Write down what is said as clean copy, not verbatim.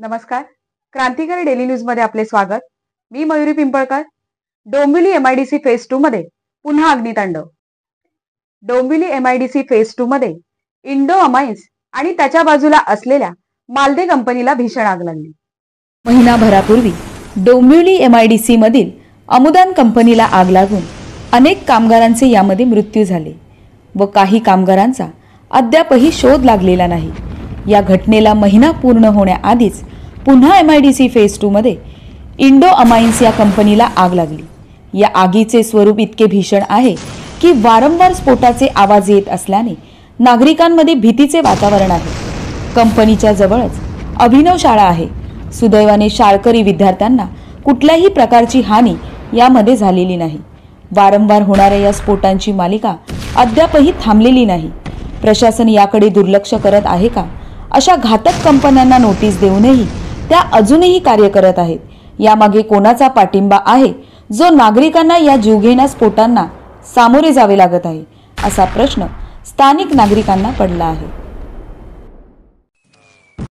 नमस्कार. क्रांतिकारी daily news मध्ये आपले स्वागत. मी मयुरी पिंपळकर. डोंबिवली एमआयडीसी फेज 2 मध्ये पुन्हा अग्नितांडव. डोंबिवली एमआयडीसी फेज 2 मध्ये इंडो अमाइन्स आणि त्याच्या बाजूला असलेल्या मालदे कंपनीला भीषण आग लागली. महिनाभरापूर्वी डोंबिवली एमआयडीसी मधील अमुदान कंपनीला आग लागून अनेक कामगारांचे यामध्ये मृत्यू झाले व काही कामगारांचा अद्यापही शोध लागलेला नाही. या घटनेला महिना पूर्ण होण्याआधीच पुन्हा एमआयडीसी फेज 2 मध्ये इंडो अमाइन्स या कंपनीला आग लागली. या आगीचे स्वरूप इतके भीषण आहे की वारंवार स्फोटाचे आवाज येत असल्याने नागरिकांमध्ये भीतीचे वातावरण आहे. कंपनीच्या जवळच अभिनव शाळा आहे. सुदैवाने शाळकरी विद्यार्थ्यांना कुठल्याही प्रकारची हानी यामध्ये झालेली नाही. वारंवार होणाऱ्या या स्फोटांची मालिका अद्यापही थांबलेली नाही. प्रशासन याकडे दुर्लक्ष करत आहे का? अशा घातक कंपन्यांना नोटीस देऊनही त्या अजूनही कार्य करत आहेत. यामागे कोणाचा पाठिंबा आहे जो नागरिकांना या जीवघेण्या स्फोटांना सामोरे जावे लागत आहे, असा प्रश्न स्थानिक नागरिकांना पडला आहे.